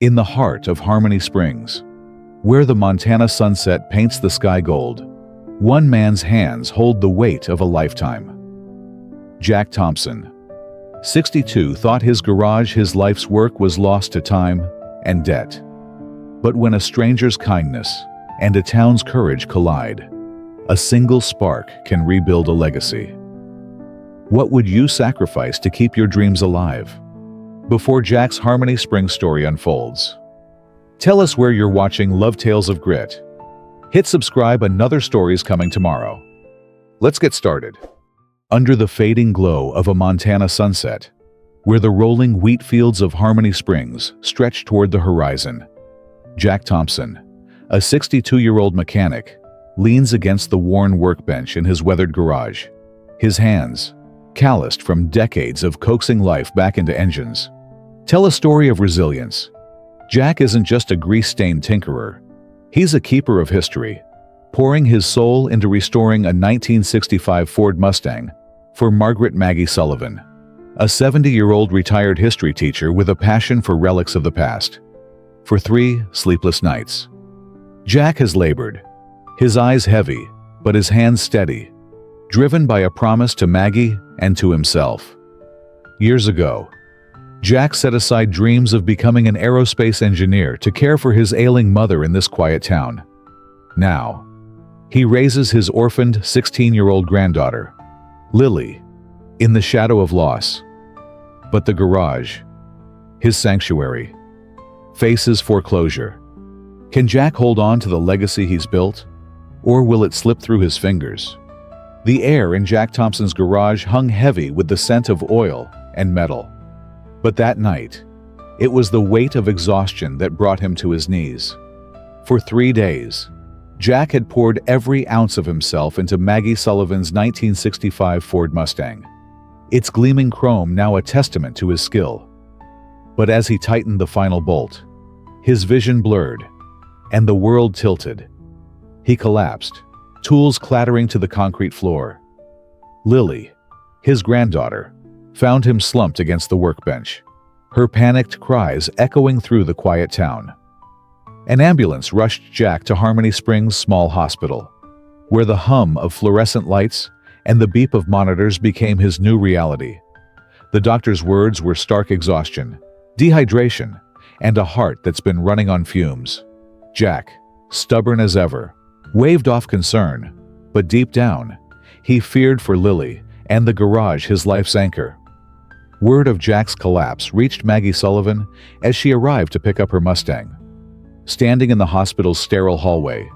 In the heart of Harmony Springs, where the Montana sunset paints the sky gold, one man's hands hold the weight of a lifetime. Jack Thompson, 62, thought his garage, his life's work, was lost to time and debt. But when a stranger's kindness and a town's courage collide, a single spark can rebuild a legacy. What would you sacrifice to keep your dreams alive? Before Jack's Harmony Springs story unfolds, tell us where you're watching Love Tales of Grit. Hit subscribe, another story's coming tomorrow. Let's get started. Under the fading glow of a Montana sunset, where the rolling wheat fields of Harmony Springs stretch toward the horizon, Jack Thompson, a 62-year-old mechanic, leans against the worn workbench in his weathered garage, his hands calloused from decades of coaxing life back into engines. Tell a story of resilience. Jack isn't just a grease-stained tinkerer. He's a keeper of history, pouring his soul into restoring a 1965 Ford Mustang for Margaret Maggie Sullivan, a 70-year-old retired history teacher with a passion for relics of the past. For 3 sleepless nights, Jack has labored, his eyes heavy, but his hands steady, driven by a promise to Maggie and to himself. Years ago, Jack set aside dreams of becoming an aerospace engineer to care for his ailing mother in this quiet town. Now, he raises his orphaned 16-year-old granddaughter, Lily, in the shadow of loss. But the garage, his sanctuary, faces foreclosure. Can Jack hold on to the legacy he's built, or will it slip through his fingers? The air in Jack Thompson's garage hung heavy with the scent of oil and metal. But that night, it was the weight of exhaustion that brought him to his knees. For 3 days, Jack had poured every ounce of himself into Maggie Sullivan's 1965 Ford Mustang, its gleaming chrome now a testament to his skill. But as he tightened the final bolt, his vision blurred, and the world tilted. He collapsed, tools clattering to the concrete floor. Lily, his granddaughter, found him slumped against the workbench, her panicked cries echoing through the quiet town. An ambulance rushed Jack to Harmony Springs Small Hospital, where the hum of fluorescent lights and the beep of monitors became his new reality. The doctor's words were stark exhaustion, dehydration, and a heart that's been running on fumes. Jack, stubborn as ever, waved off concern, but deep down, he feared for Lily and the garage, his life's anchor. Word of Jack's collapse reached Maggie Sullivan as she arrived to pick up her Mustang. Standing in the hospital's sterile hallway,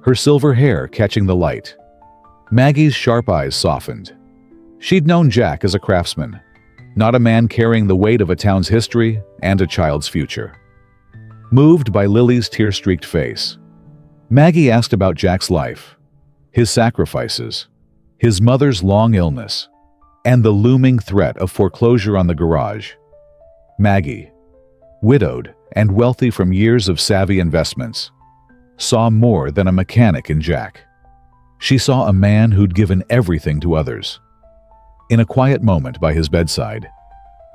her silver hair catching the light, Maggie's sharp eyes softened. She'd known Jack as a craftsman, not a man carrying the weight of a town's history and a child's future. Moved by Lily's tear-streaked face, Maggie asked about Jack's life, his sacrifices, his mother's long illness, and the looming threat of foreclosure on the garage. Maggie, widowed and wealthy from years of savvy investments, saw more than a mechanic in Jack. She saw a man who'd given everything to others. In a quiet moment by his bedside,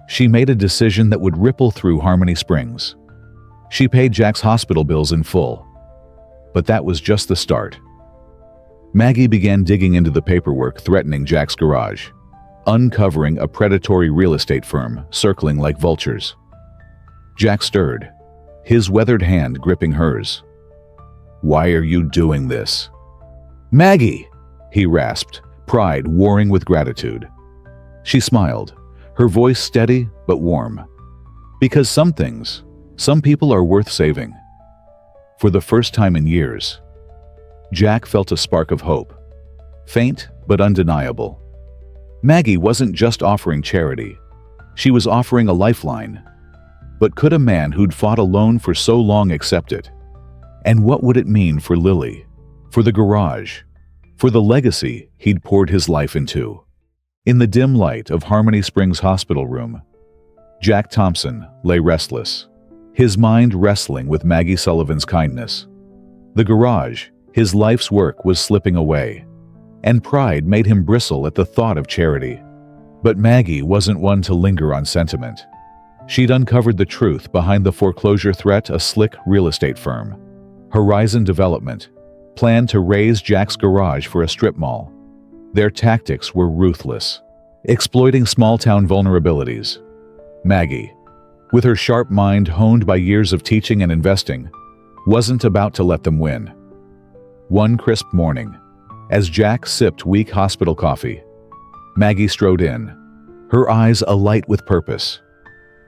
she made a decision that would ripple through Harmony Springs. She paid Jack's hospital bills in full. But that was just the start. Maggie began digging into the paperwork threatening Jack's garage, uncovering a predatory real estate firm circling like vultures. Jack stirred, his weathered hand gripping hers. "Why are you doing this?" "Maggie!" he rasped, pride warring with gratitude. She smiled, her voice steady but warm. "Because some things, some people are worth saving." For the first time in years, Jack felt a spark of hope, faint but undeniable. Maggie wasn't just offering charity, she was offering a lifeline. But could a man who'd fought alone for so long accept it? And what would it mean for Lily, for the garage, for the legacy he'd poured his life into? In the dim light of Harmony Springs hospital room, Jack Thompson lay restless, his mind wrestling with Maggie Sullivan's kindness. The garage, his life's work, was slipping away, and pride made him bristle at the thought of charity. But Maggie wasn't one to linger on sentiment. She'd uncovered the truth behind the foreclosure threat. A slick real estate firm, Horizon Development, planned to raise Jack's garage for a strip mall. Their tactics were ruthless, exploiting small-town vulnerabilities. Maggie, with her sharp mind honed by years of teaching and investing, wasn't about to let them win. One crisp morning, as Jack sipped weak hospital coffee, Maggie strode in, her eyes alight with purpose.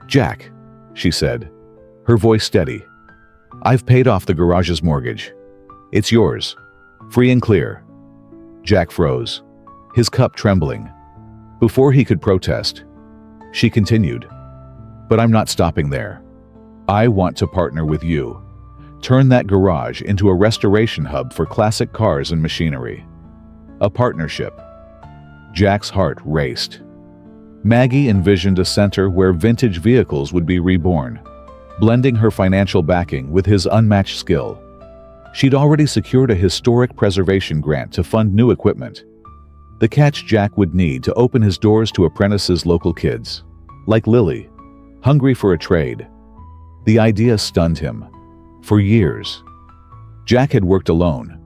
"Jack," she said, her voice steady, "I've paid off the garage's mortgage. It's yours, free and clear." Jack froze, his cup trembling. Before he could protest, she continued, "But I'm not stopping there. I want to partner with you. Turn that garage into a restoration hub for classic cars and machinery. A partnership." Jack's heart raced. Maggie envisioned a center where vintage vehicles would be reborn, blending her financial backing with his unmatched skill. She'd already secured a historic preservation grant to fund new equipment, the catch Jack would need to open his doors to apprentices, local kids, like Lily, hungry for a trade. The idea stunned him. For years, Jack had worked alone,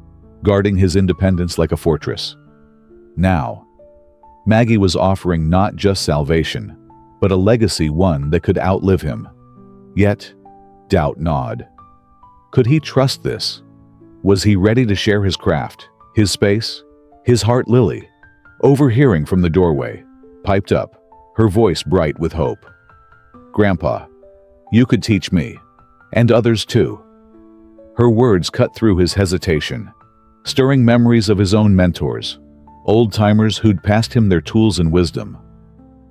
guarding his independence like a fortress. Now, Maggie was offering not just salvation, but a legacy, one that could outlive him. Yet, doubt gnawed. Could he trust this? Was he ready to share his craft, his space, his heart? Lily, overhearing from the doorway, piped up, her voice bright with hope. "Grandpa, you could teach me, and others too." Her words cut through his hesitation, stirring memories of his own mentors, old-timers who'd passed him their tools and wisdom.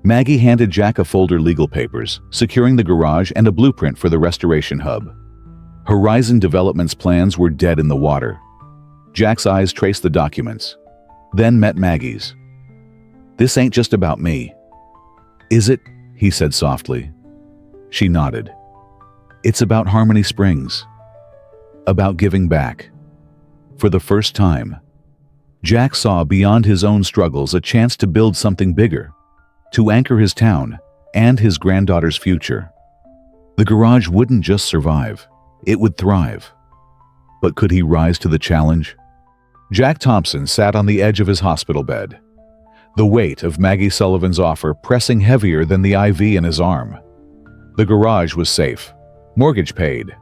Maggie handed Jack a folder of legal papers, securing the garage and a blueprint for the restoration hub. Horizon Development's plans were dead in the water. Jack's eyes traced the documents, then met Maggie's. "This ain't just about me." "Is it?" he said softly. She nodded. "It's about Harmony Springs. About giving back." For the first time, Jack saw beyond his own struggles a chance to build something bigger, to anchor his town and his granddaughter's future. The garage wouldn't just survive, it would thrive. But could he rise to the challenge? Jack Thompson sat on the edge of his hospital bed, the weight of Maggie Sullivan's offer pressing heavier than the IV in his arm. The garage was safe, mortgage paid,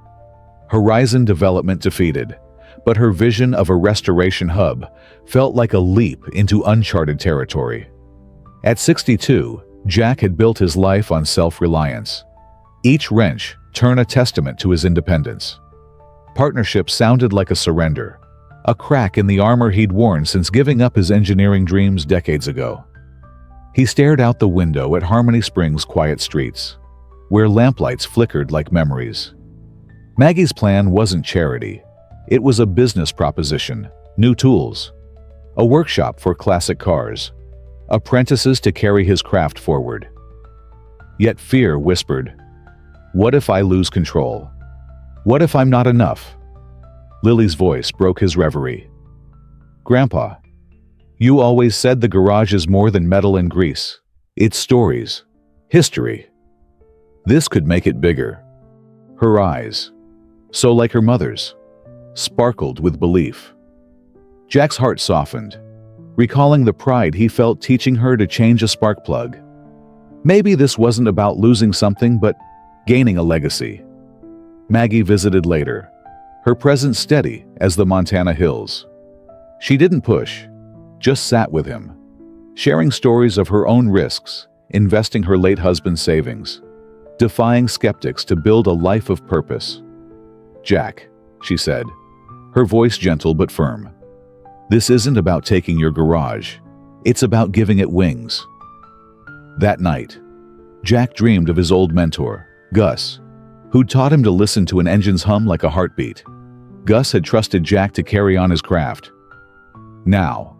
Horizon Development defeated, but her vision of a restoration hub felt like a leap into uncharted territory. At 62, Jack had built his life on self-reliance. Each wrench turned a testament to his independence. Partnership sounded like a surrender, a crack in the armor he'd worn since giving up his engineering dreams decades ago. He stared out the window at Harmony Springs' quiet streets, where lamplights flickered like memories. Maggie's plan wasn't charity. It was a business proposition, new tools, a workshop for classic cars, apprentices to carry his craft forward. Yet fear whispered, "What if I lose control? What if I'm not enough?" Lily's voice broke his reverie. "Grandpa, you always said the garage is more than metal and grease. It's stories, history. This could make it bigger." Her eyes, so like her mother's, sparkled with belief. Jack's heart softened, recalling the pride he felt teaching her to change a spark plug. Maybe this wasn't about losing something, but gaining a legacy. Maggie visited later, her presence steady as the Montana hills. She didn't push, just sat with him, sharing stories of her own risks, investing her late husband's savings, defying skeptics to build a life of purpose. "Jack," she said, her voice gentle but firm, "this isn't about taking your garage. It's about giving it wings." That night, Jack dreamed of his old mentor, Gus, who'd taught him to listen to an engine's hum like a heartbeat. Gus had trusted Jack to carry on his craft. Now,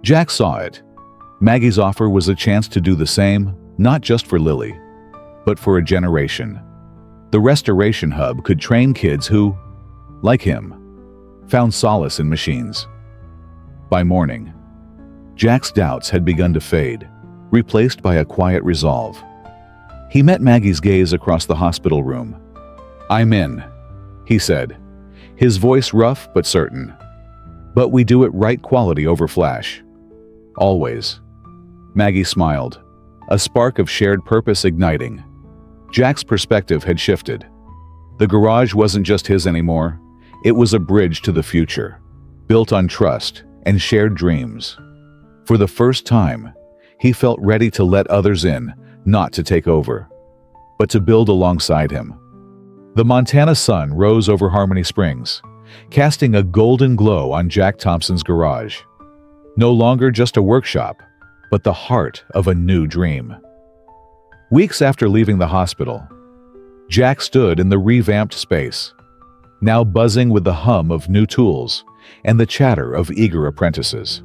Jack saw it. Maggie's offer was a chance to do the same, not just for Lily, but for a generation. The restoration hub could train kids who, like him, found solace in machines. By morning, Jack's doubts had begun to fade, replaced by a quiet resolve. He met Maggie's gaze across the hospital room. "I'm in," he said, his voice rough but certain. "But we do it right, quality over flash. Always." Maggie smiled, a spark of shared purpose igniting. Jack's perspective had shifted. The garage wasn't just his anymore. It was a bridge to the future, built on trust and shared dreams. For the first time, he felt ready to let others in, not to take over, but to build alongside him. The Montana sun rose over Harmony Springs, casting a golden glow on Jack Thompson's garage. No longer just a workshop, but the heart of a new dream. Weeks after leaving the hospital, Jack stood in the revamped space, now buzzing with the hum of new tools and the chatter of eager apprentices.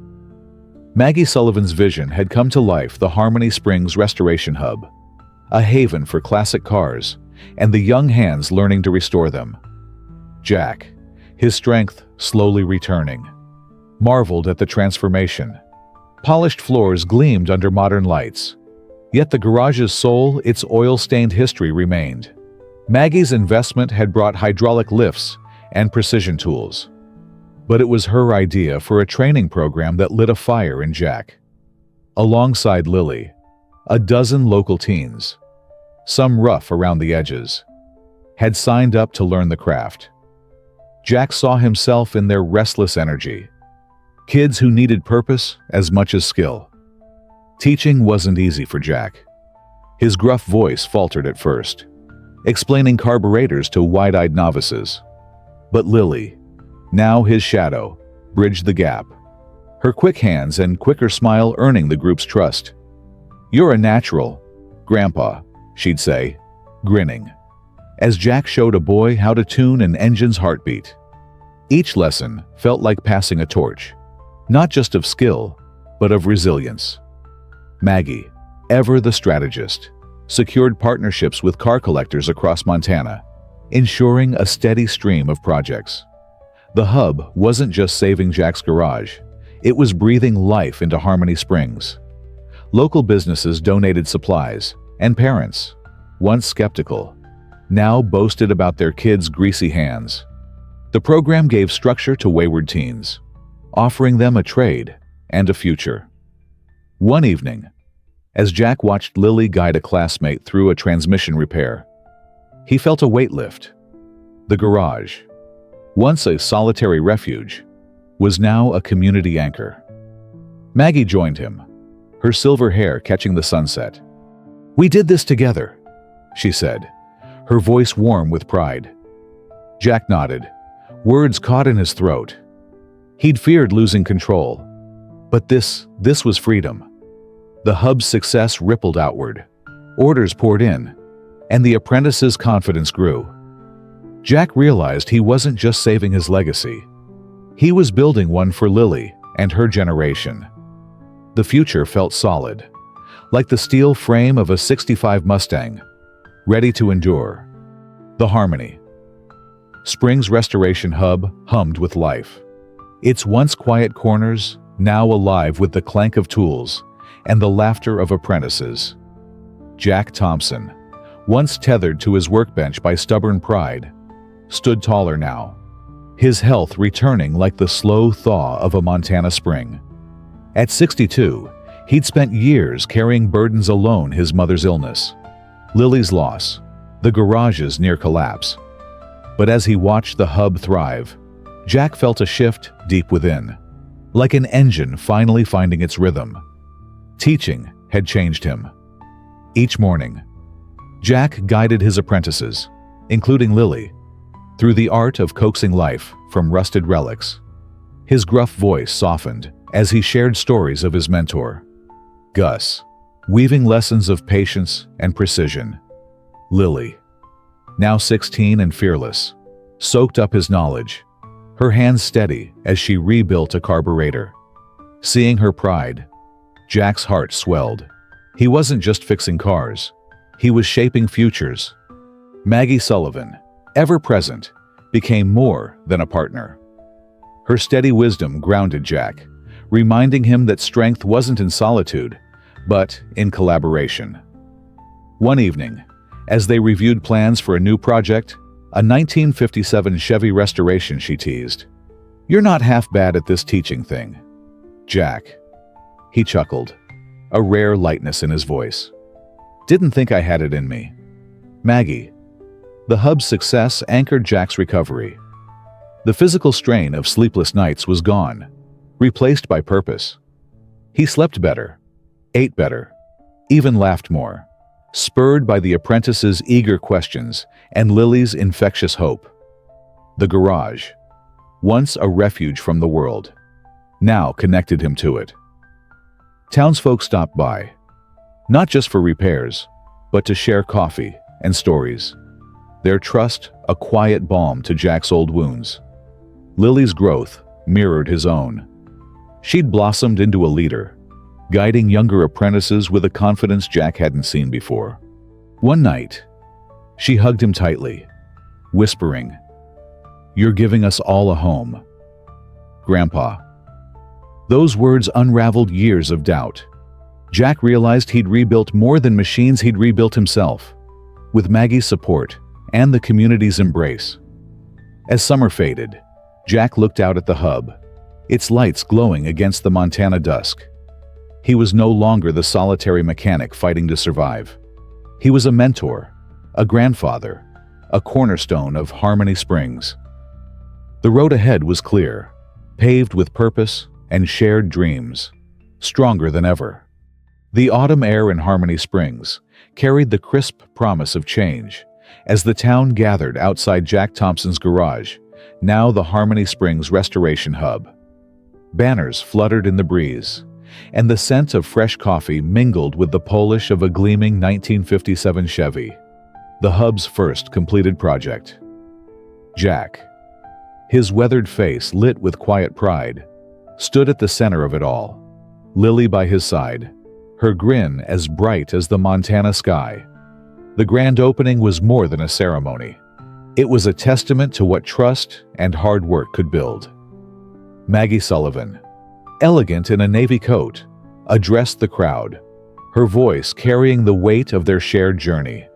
Maggie Sullivan's vision had come to life: the Harmony Springs Restoration Hub, a haven for classic cars and the young hands learning to restore them. Jack, his strength slowly returning, marveled at the transformation. Polished floors gleamed under modern lights, yet the garage's soul, its oil-stained history, remained. Maggie's investment had brought hydraulic lifts and precision tools, but it was her idea for a training program that lit a fire in Jack. Alongside Lily, a dozen local teens, some rough around the edges, had signed up to learn the craft. Jack saw himself in their restless energy, kids who needed purpose as much as skill. Teaching wasn't easy for Jack. His gruff voice faltered at first, explaining carburetors to wide-eyed novices. But Lily, now his shadow, bridged the gap, her quick hands and quicker smile earning the group's trust. "You're a natural, Grandpa," she'd say, grinning, as Jack showed a boy how to tune an engine's heartbeat. Each lesson felt like passing a torch, not just of skill, but of resilience. Maggie, ever the strategist, secured partnerships with car collectors across Montana, ensuring a steady stream of projects. The hub wasn't just saving Jack's garage, it was breathing life into Harmony Springs. Local businesses donated supplies, and parents, once skeptical, now boasted about their kids' greasy hands. The program gave structure to wayward teens, offering them a trade and a future. One evening, as Jack watched Lily guide a classmate through a transmission repair, he felt a weight lift. The garage, once a solitary refuge, was now a community anchor. Maggie joined him, her silver hair catching the sunset. "We did this together," she said, her voice warm with pride. Jack nodded, words caught in his throat. He'd feared losing control, but this was freedom. The hub's success rippled outward, orders poured in, and the apprentice's confidence grew. Jack realized he wasn't just saving his legacy. He was building one for Lily and her generation. The future felt solid, like the steel frame of a '65 Mustang, ready to endure. The Harmony Springs Restoration Hub hummed with life. Its once quiet corners now alive with the clank of tools and the laughter of apprentices. Jack Thompson, once tethered to his workbench by stubborn pride, stood taller now, his health returning like the slow thaw of a Montana spring. At 62, he'd spent years carrying burdens alone: his mother's illness, Lily's loss, the garage's near collapse. But as he watched the hub thrive, Jack felt a shift deep within, like an engine finally finding its rhythm. Teaching had changed him. Each morning, Jack guided his apprentices, including Lily, through the art of coaxing life from rusted relics. His gruff voice softened as he shared stories of his mentor, Gus, weaving lessons of patience and precision. Lily, now 16 and fearless, soaked up his knowledge, her hands steady as she rebuilt a carburetor. Seeing her pride, Jack's heart swelled. He wasn't just fixing cars, he was shaping futures. Maggie Sullivan, ever present, became more than a partner. Her steady wisdom grounded Jack, reminding him that strength wasn't in solitude, but in collaboration. One evening, as they reviewed plans for a new project, a 1957 Chevy Restoration, she teased, "You're not half bad at this teaching thing, Jack." He chuckled, a rare lightness in his voice. "Didn't think I had it in me." Maggie. The hub's success anchored Jack's recovery. The physical strain of sleepless nights was gone, replaced by purpose. He slept better, ate better, even laughed more, spurred by the apprentice's eager questions and Lily's infectious hope. The garage, once a refuge from the world, now connected him to it. Townsfolk stopped by, not just for repairs, but to share coffee and stories. Their trust a quiet balm to Jack's old wounds. Lily's growth mirrored his own. She'd blossomed into a leader, guiding younger apprentices with a confidence Jack hadn't seen before. One night, she hugged him tightly, whispering, "You're giving us all a home, Grandpa." Those words unraveled years of doubt. Jack realized he'd rebuilt more than machines, he'd rebuilt himself, with Maggie's support and the community's embrace. As summer faded, Jack looked out at the hub, its lights glowing against the Montana dusk. He was no longer the solitary mechanic fighting to survive. He was a mentor, a grandfather, a cornerstone of Harmony Springs. The road ahead was clear, paved with purpose and shared dreams, stronger than ever. The autumn air in Harmony Springs carried the crisp promise of change as the town gathered outside Jack Thompson's garage, now the Harmony Springs Restoration Hub. Banners fluttered in the breeze, and the scent of fresh coffee mingled with the polish of a gleaming 1957 Chevy, the hub's first completed project. Jack, his weathered face lit with quiet pride, stood at the center of it all, Lily by his side, her grin as bright as the Montana sky. The grand opening was more than a ceremony. It was a testament to what trust and hard work could build. Maggie Sullivan, elegant in a navy coat, addressed the crowd, her voice carrying the weight of their shared journey.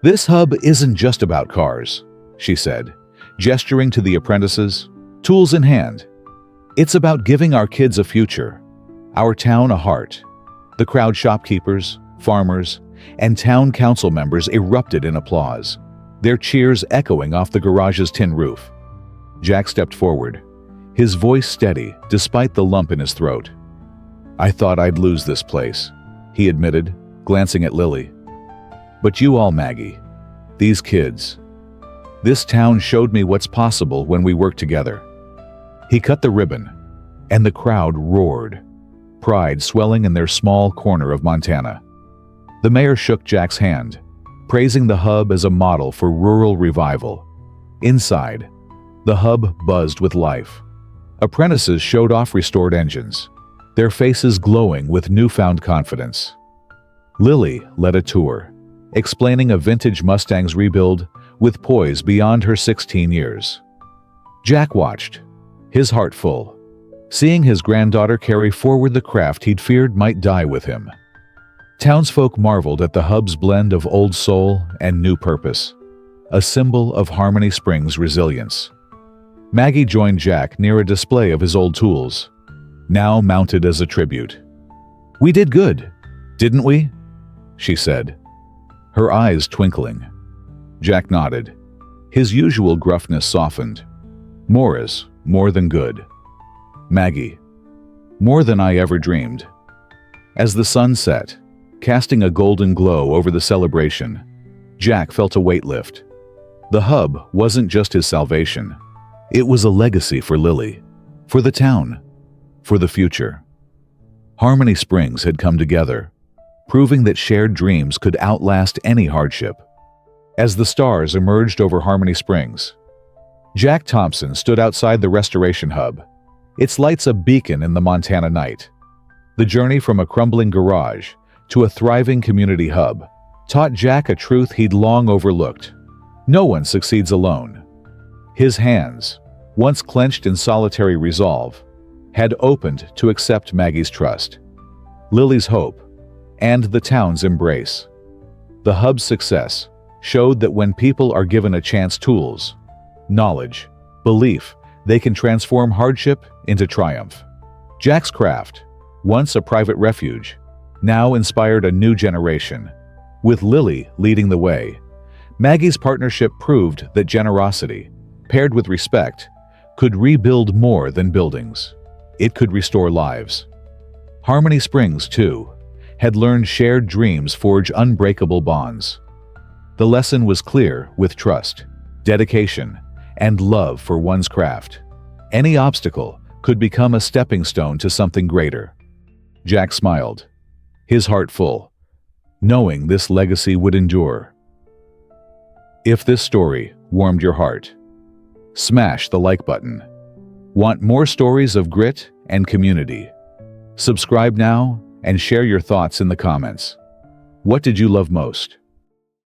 "This hub isn't just about cars," she said, gesturing to the apprentices, tools in hand. "It's about giving our kids a future, our town a heart." The crowd, shopkeepers, farmers, and town council members erupted in applause, their cheers echoing off the garage's tin roof. Jack stepped forward, his voice steady despite the lump in his throat. "I thought I'd lose this place," he admitted, glancing at Lily. "But you all, Maggie, these kids, this town showed me what's possible when we work together." He cut the ribbon, and the crowd roared, pride swelling in their small corner of Montana. The mayor shook Jack's hand, praising the hub as a model for rural revival. Inside, the hub buzzed with life. Apprentices showed off restored engines, their faces glowing with newfound confidence. Lily led a tour, explaining a vintage Mustang's rebuild with poise beyond her 16 years. Jack watched, his heart full, seeing his granddaughter carry forward the craft he'd feared might die with him. Townsfolk marveled at the hub's blend of old soul and new purpose, a symbol of Harmony Springs' resilience. Maggie joined Jack near a display of his old tools, now mounted as a tribute. "We did good, didn't we?" she said, her eyes twinkling. Jack nodded, his usual gruffness softened. "More is more than good. Maggie, more than I ever dreamed." As the sun set, casting a golden glow over the celebration, Jack felt a weight lift. The hub wasn't just his salvation. It was a legacy for Lily, for the town, for the future. Harmony Springs had come together, proving that shared dreams could outlast any hardship. As the stars emerged over Harmony Springs, Jack Thompson stood outside the restoration hub, its lights a beacon in the Montana night. The journey from a crumbling garage to a thriving community hub taught Jack a truth he'd long overlooked. No one succeeds alone. His hands, once clenched in solitary resolve, had opened to accept Maggie's trust, Lily's hope, and the town's embrace. The hub's success showed that when people are given a chance, tools, knowledge, belief, they can transform hardship into triumph. Jack's craft, once a private refuge, now inspired a new generation. With Lily leading the way, Maggie's partnership proved that generosity, paired with respect, could rebuild more than buildings. It could restore lives. Harmony Springs, too, had learned shared dreams forge unbreakable bonds. The lesson was clear: with trust, dedication, and love for one's craft, any obstacle could become a stepping stone to something greater. Jack smiled, his heart full, knowing this legacy would endure. If this story warmed your heart, smash the like button. Want more stories of grit and community? Subscribe now and share your thoughts in the comments. What did you love most?